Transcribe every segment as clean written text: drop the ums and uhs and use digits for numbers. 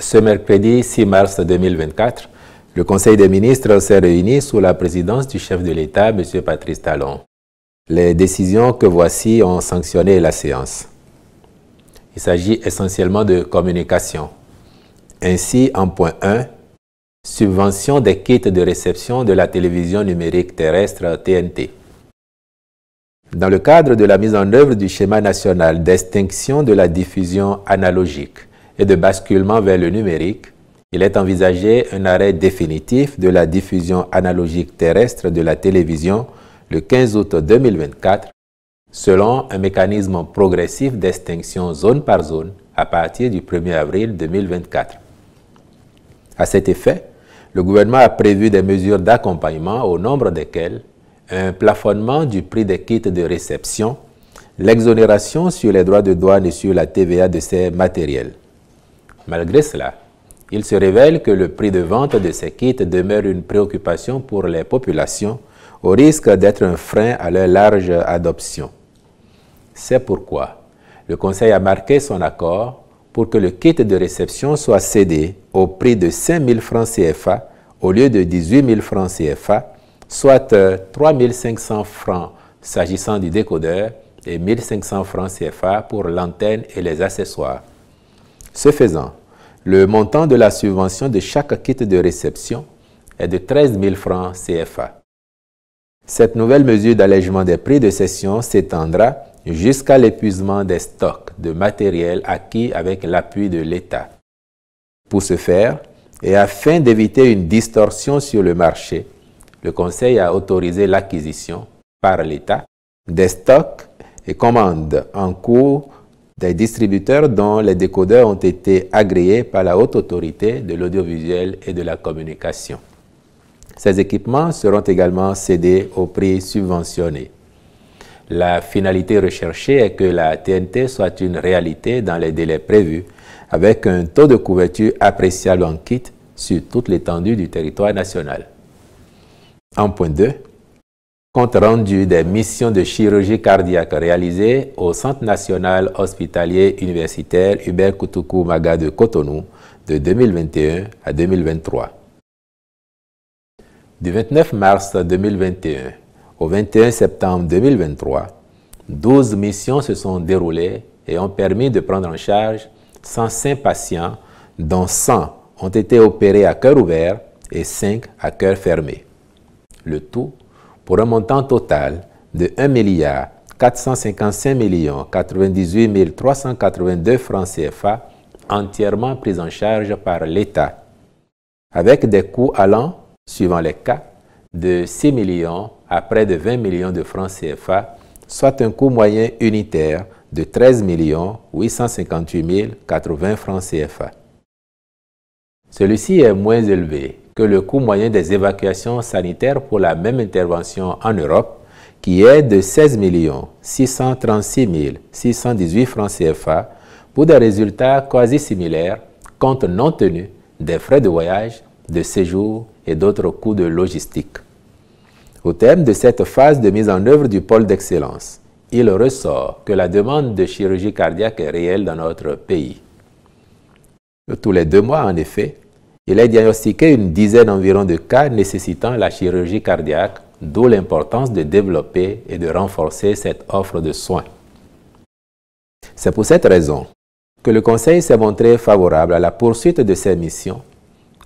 Ce mercredi 6 mars 2024, le Conseil des ministres s'est réuni sous la présidence du chef de l'État, M. Patrice Talon. Les décisions que voici ont sanctionné la séance. Il s'agit essentiellement de communication. Ainsi, en point 1, subvention des kits de réception de la télévision numérique terrestre TNT. Dans le cadre de la mise en œuvre du schéma national d'extinction de la diffusion analogique et de basculement vers le numérique, il est envisagé un arrêt définitif de la diffusion analogique terrestre de la télévision le 15 août 2024, selon un mécanisme progressif d'extinction zone par zone à partir du 1er avril 2024. À cet effet, le gouvernement a prévu des mesures d'accompagnement au nombre desquelles un plafonnement du prix des kits de réception, l'exonération sur les droits de douane et sur la TVA de ces matériels. Malgré cela, il se révèle que le prix de vente de ces kits demeure une préoccupation pour les populations, au risque d'être un frein à leur large adoption. C'est pourquoi le Conseil a marqué son accord pour que le kit de réception soit cédé au prix de 5 000 francs CFA au lieu de 18 000 francs CFA, soit 3 500 francs s'agissant du décodeur et 1 500 francs CFA pour l'antenne et les accessoires. Ce faisant, le montant de la subvention de chaque kit de réception est de 13 000 francs CFA. Cette nouvelle mesure d'allègement des prix de cession s'étendra jusqu'à l'épuisement des stocks de matériel acquis avec l'appui de l'État. Pour ce faire, et afin d'éviter une distorsion sur le marché, le Conseil a autorisé l'acquisition par l'État des stocks et commandes en cours des distributeurs dont les décodeurs ont été agréés par la Haute Autorité de l'audiovisuel et de la communication. Ces équipements seront également cédés au prix subventionné. La finalité recherchée est que la TNT soit une réalité dans les délais prévus, avec un taux de couverture appréciable en kit sur toute l'étendue du territoire national. En point 2, compte rendu des missions de chirurgie cardiaque réalisées au Centre national hospitalier universitaire Hubert Koutoukou Maga de Cotonou de 2021 à 2023. Du 29 mars 2021 au 21 septembre 2023, 12 missions se sont déroulées et ont permis de prendre en charge 105 patients, dont 100 ont été opérés à cœur ouvert et 5 à cœur fermé. Le tout pour un montant total de 1 455 98 382 francs CFA entièrement pris en charge par l'État, avec des coûts allant, suivant les cas, de 6 millions à près de 20 millions de francs CFA, soit un coût moyen unitaire de 13 858 080 francs CFA. Celui-ci est moins élevé que le coût moyen des évacuations sanitaires pour la même intervention en Europe, qui est de 16 636 618 francs CFA pour des résultats quasi similaires, compte non tenu des frais de voyage, de séjour et d'autres coûts de logistique. Au terme de cette phase de mise en œuvre du pôle d'excellence, il ressort que la demande de chirurgie cardiaque est réelle dans notre pays. Tous les 2 mois, en effet, il est diagnostiqué une dizaine environ de cas nécessitant la chirurgie cardiaque, d'où l'importance de développer et de renforcer cette offre de soins. C'est pour cette raison que le Conseil s'est montré favorable à la poursuite de ces missions,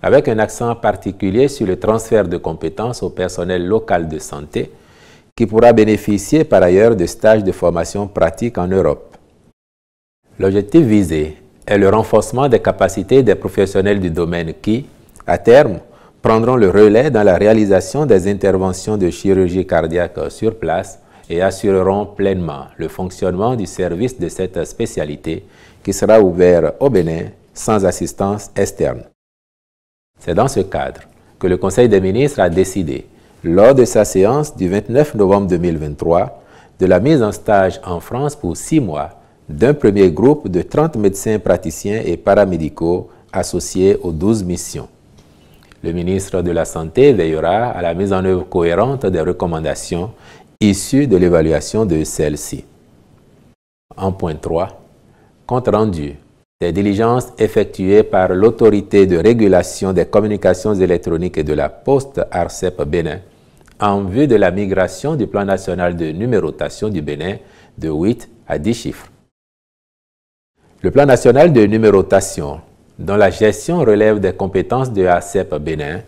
avec un accent particulier sur le transfert de compétences au personnel local de santé, qui pourra bénéficier par ailleurs de stages de formation pratique en Europe. L'objectif visé est le renforcement des capacités des professionnels du domaine qui, à terme, prendront le relais dans la réalisation des interventions de chirurgie cardiaque sur place et assureront pleinement le fonctionnement du service de cette spécialité qui sera ouvert au Bénin sans assistance externe. C'est dans ce cadre que le Conseil des ministres a décidé, lors de sa séance du 29 novembre 2023, de la mise en stage en France pour 6 mois d'un premier groupe de 30 médecins praticiens et paramédicaux associés aux 12 missions. Le ministre de la Santé veillera à la mise en œuvre cohérente des recommandations issues de l'évaluation de celle-ci. En point 3, compte rendu des diligences effectuées par l'Autorité de régulation des communications électroniques et de la poste ARCEP Bénin en vue de la migration du plan national de numérotation du Bénin de 8 à 10 chiffres. Le plan national de numérotation, dont la gestion relève des compétences de ARCEP Bénin,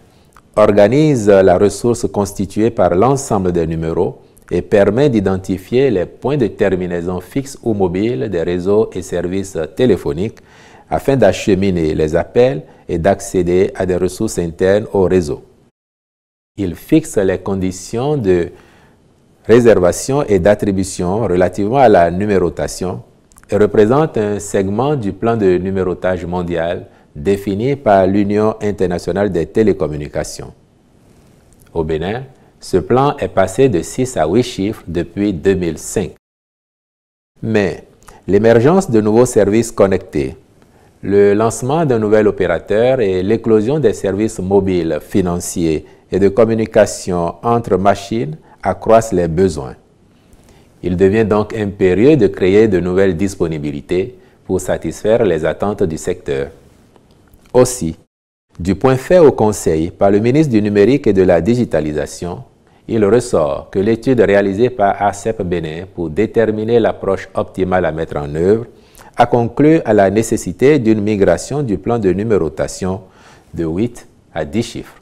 organise la ressource constituée par l'ensemble des numéros et permet d'identifier les points de terminaison fixes ou mobiles des réseaux et services téléphoniques afin d'acheminer les appels et d'accéder à des ressources internes au réseau. Il fixe les conditions de réservation et d'attribution relativement à la numérotation et représente un segment du plan de numérotage mondial défini par l'Union internationale des télécommunications. Au Bénin, ce plan est passé de 6 à 8 chiffres depuis 2005. Mais l'émergence de nouveaux services connectés, le lancement d'un nouvel opérateur et l'éclosion des services mobiles, financiers et de communication entre machines accroissent les besoins. Il devient donc impérieux de créer de nouvelles disponibilités pour satisfaire les attentes du secteur. Aussi, du point fait au Conseil par le ministre du Numérique et de la Digitalisation, il ressort que l'étude réalisée par ARCEP Bénin pour déterminer l'approche optimale à mettre en œuvre a conclu à la nécessité d'une migration du plan de numérotation de 8 à 10 chiffres.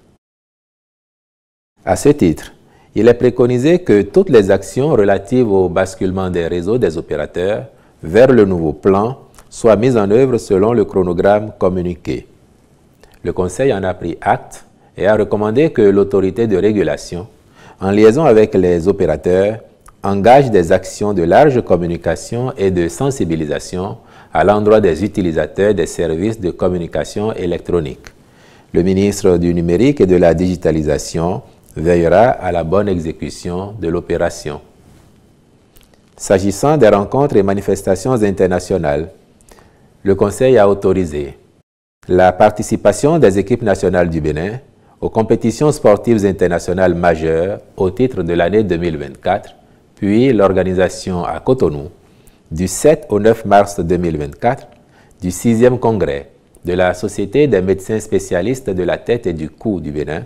À ce titre, il est préconisé que toutes les actions relatives au basculement des réseaux des opérateurs vers le nouveau plan soient mises en œuvre selon le chronogramme communiqué. Le Conseil en a pris acte et a recommandé que l'autorité de régulation, en liaison avec les opérateurs, engage des actions de large communication et de sensibilisation à l'endroit des utilisateurs des services de communication électronique. Le ministre du Numérique et de la Digitalisation veillera à la bonne exécution de l'opération. S'agissant des rencontres et manifestations internationales, le Conseil a autorisé la participation des équipes nationales du Bénin aux compétitions sportives internationales majeures au titre de l'année 2024, puis l'organisation à Cotonou du 7 au 9 mars 2024 du 6e congrès de la Société des médecins spécialistes de la tête et du cou du Bénin,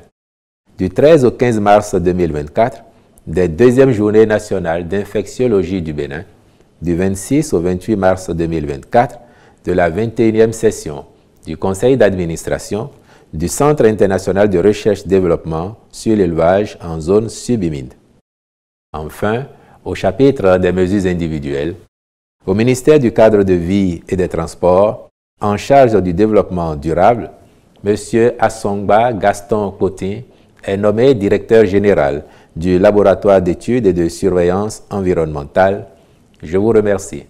du 13 au 15 mars 2024 des 2e journées nationales d'infectiologie du Bénin, du 26 au 28 mars 2024 de la 21e session du Conseil d'administration du Centre international de recherche-développement sur l'élevage en zone subhumide. Enfin, au chapitre des mesures individuelles, au ministère du Cadre de vie et des Transports, en charge du développement durable, M. Assongba Gaston Cotin est nommé directeur général du laboratoire d'études et de surveillance environnementale. Je vous remercie.